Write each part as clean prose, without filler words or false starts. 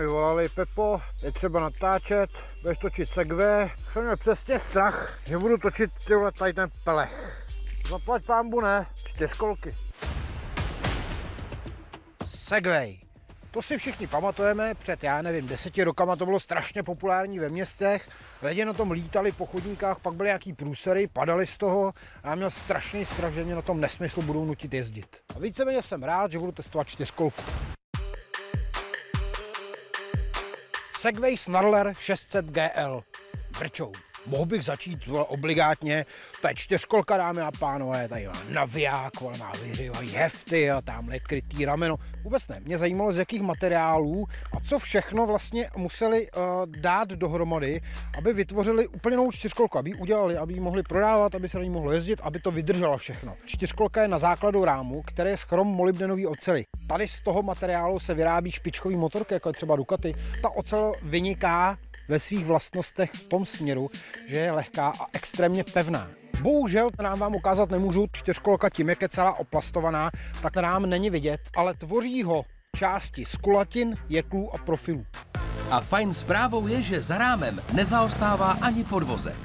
mi volali: Pepo, je třeba natáčet, budeš točit segway. Jsem měl přesně strach, že budu točit tyhle tady ten pelech. Zaplať pánbu, ne, 4 kolky. Segway. To si všichni pamatujeme, před, já nevím, 10 rokama to bylo strašně populární ve městech, lidi na tom lítali po chodníkách, pak byly nějaký průsery, padali z toho a já měl strašný strach, že mě na tom nesmyslu budou nutit jezdit. A víceméně jsem rád, že budu testovat 4kolku. Segway Snarler 600 GL. Vrčou. Mohl bych začít obligátně, to je 4kolka, dámy a pánové, tady má naviják, má vyhřívají hefty a tamhle krytý rameno. Vůbec ne, mě zajímalo, z jakých materiálů a co všechno vlastně museli dát dohromady, aby vytvořili úplně novou 4kolku, aby ji udělali, aby ji mohli prodávat, aby se na ní mohlo jezdit, aby to vydrželo všechno. 4kolka je na základu rámu, který je z chrom molybdenový oceli. Tady z toho materiálu se vyrábí špičkový motorky, jako je třeba Ducati. Ta ocel vyniká ve svých vlastnostech v tom směru, že je lehká a extrémně pevná. Bohužel rám vám ukázat nemůžu, 4kolka tím, jak je celá oplastovaná, tak rám není vidět, ale tvoří ho části z kulatin, jeklů a profilů. A fajn zprávou je, že za rámem nezaostává ani podvozek.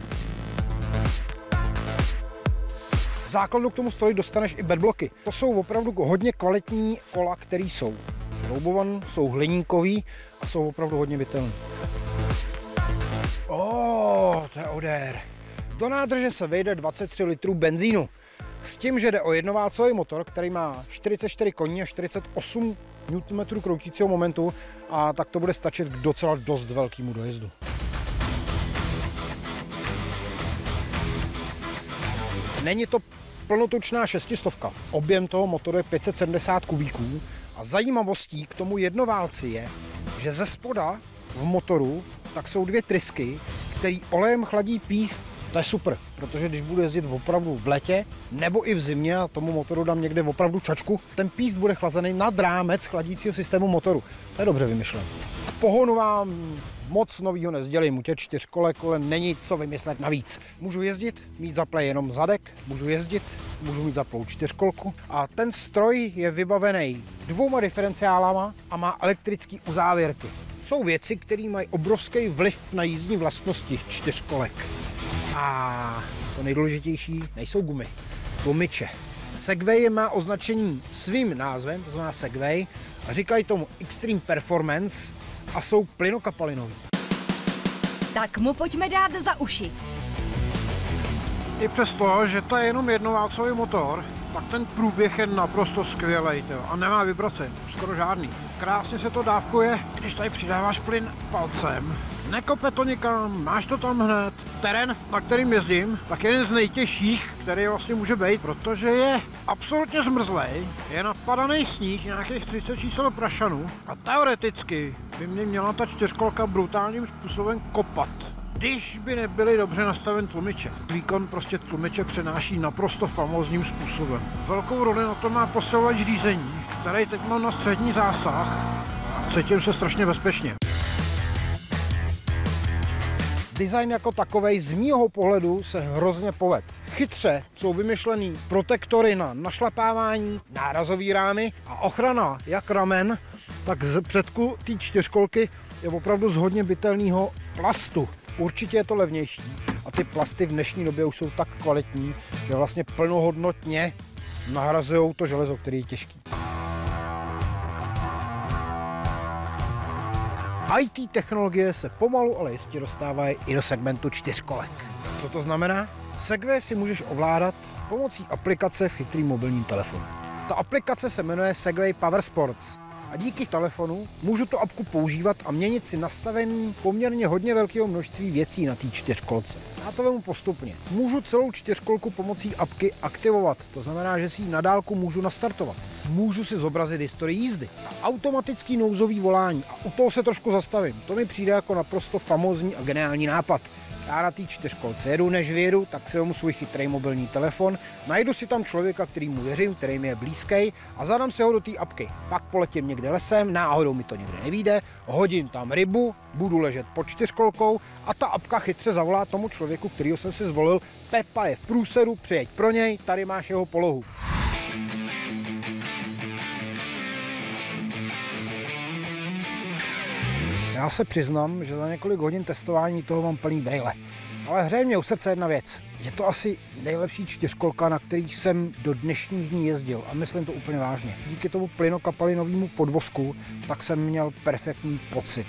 V základu k tomu stroji dostaneš i bedbloky. To jsou opravdu hodně kvalitní kola, které jsou šroubované, jsou hliníkový a jsou opravdu hodně bytelné. To je odér. Do nádrže se vejde 23 litrů benzínu. S tím, že jde o jednoválcový motor, který má 44 koní a 48 Nm kroutícího momentu, a tak to bude stačit k docela dost velkému dojezdu. Není to plnotučná 600. Objem toho motoru je 570 kubíků a zajímavostí k tomu jednoválci je, že ze spoda v motoru tak jsou 2 trysky, který olejem chladí píst. To je super, protože když budu jezdit opravdu v létě nebo i v zimě a tomu motoru dám někde opravdu čačku, ten píst bude chlazený nad rámec chladícího systému motoru. To je dobře vymyšlené. K pohonu vám moc novýho nezdělím, u těch 4kolek není co vymyslet navíc. Můžu jezdit, mít zaplej jenom zadek, můžu jezdit, můžu mít zaplou 4kolku a ten stroj je vybavený 2 diferenciálama a má elektrické uzávěrky. Jsou věci, které mají obrovský vliv na jízdní vlastnosti 4kolek. A to nejdůležitější nejsou gumy, gumiče. Segway má označení svým názvem, to znamená Segway, a říkají tomu Extreme Performance a jsou plynokapalinový. Tak mu pojďme dát za uši. I přesto, že to je jenom jednoválcový motor, tak ten průběh je naprosto skvělej a nemá vibrace, skoro žádný. Krásně se to dávkuje, když tady přidáváš plyn palcem. Nekope to nikam, máš to tam hned. Terén, na kterým jezdím, tak je jeden z nejtěžších, který vlastně může být, protože je absolutně zmrzlej, je napadaný sníh, nějakých 30 čísel prašanů a teoreticky by mě měla ta 4kolka brutálním způsobem kopat, když by nebyly dobře nastaven tlumiče. Výkon prostě tlumiče přenáší naprosto famózním způsobem. Velkou roli na to má posilovač řízení, který teď mám na střední zásah a cítím se strašně bezpečně. Design jako takovej z mýho pohledu se hrozně povedl. Chytře jsou vymyšlený protektory na našlapávání, nárazový rámy a ochrana jak ramen, tak z předku té 4kolky je opravdu z hodně bytelného plastu. Určitě je to levnější a ty plasty v dnešní době už jsou tak kvalitní, že vlastně plnohodnotně nahrazují to železo, který je těžký. IT technologie se pomalu, ale jistě dostávají i do segmentu 4kolek. Co to znamená? Segway si můžeš ovládat pomocí aplikace v chytrým mobilním telefonu. Ta aplikace se jmenuje Segway Power Sports a díky telefonu můžu tu apku používat a měnit si nastavení poměrně hodně velkého množství věcí na té 4kolce. Já to vemu postupně. Můžu celou 4kolku pomocí apky aktivovat, to znamená, že si ji na dálku můžu nastartovat. Můžu si zobrazit historii jízdy a automatický nouzový volání a u toho se trošku zastavím. To mi přijde jako naprosto famózní a geniální nápad. Já na té 4kolce jedu, než vyjedu, tak si vemu svůj chytrý mobilní telefon, najdu si tam člověka, kterýmu věřím, který mi je blízký a zadám si ho do té apky. Pak poletím někde lesem, náhodou mi to někde nevyjde, hodím tam rybu, budu ležet pod 4kolkou a ta apka chytře zavolá tomu člověku, kterýho jsem si zvolil: Pepa je v průseru, přijeď pro něj, tady máš jeho polohu. Já se přiznám, že za několik hodin testování toho mám plný brejle. Ale hřeje mě u srdce jedna věc. Je to asi nejlepší čtyřkolka, na který jsem do dnešních dní jezdil. A myslím to úplně vážně. Díky tomu plynokapalinovému podvozku, tak jsem měl perfektní pocit.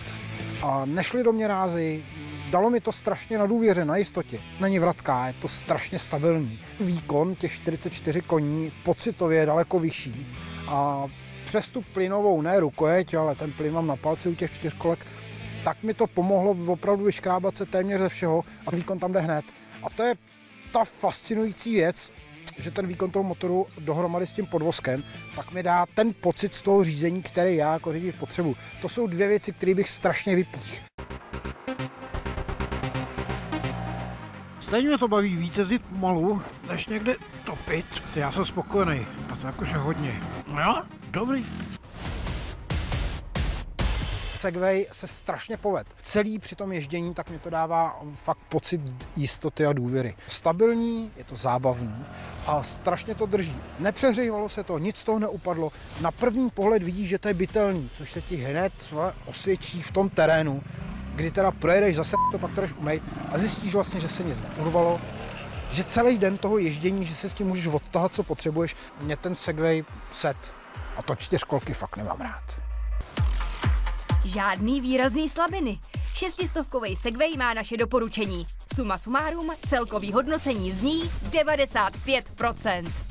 A nešly do mě rázy, dalo mi to strašně na důvěře, na jistotě. Není vratká, je to strašně stabilní. Výkon těch 44 koní pocitově je daleko vyšší. A přes tu plynovou, ne rukojeť, ale ten plyn mám na palci u těch čtyřkolek, tak mi to pomohlo opravdu vyškrábat se téměř ze všeho a výkon tam jde hned. A to je ta fascinující věc, že ten výkon toho motoru dohromady s tím podvozkem, tak mi dá ten pocit z toho řízení, který já jako řidič potřebuji. To jsou dvě věci, které bych strašně vypích. Stejně mě to baví víc jezdit pomalu, než někde topit. Já jsem spokojený, a to jakože hodně. No, dobrý. Segway se strašně povedl. Celý při tom ježdění, tak mi to dává fakt pocit jistoty a důvěry. Stabilní, je to zábavný a strašně to drží. Nepřehřívalo se to, nic z toho neupadlo. Na první pohled vidíš, že to je bytelný, což se ti hned osvědčí v tom terénu, kdy teda projedeš, zase to pak jdeš umýt a zjistíš vlastně, že se nic neurvalo, že celý den toho ježdění, že se s tím můžeš odtahat, co potřebuješ. Mě ten Segway set a to čtyřkolky fakt nemám rád. Žádný výrazný slabiny. 600kovej Segway má naše doporučení. Suma sumárum, celkový hodnocení zní 95%.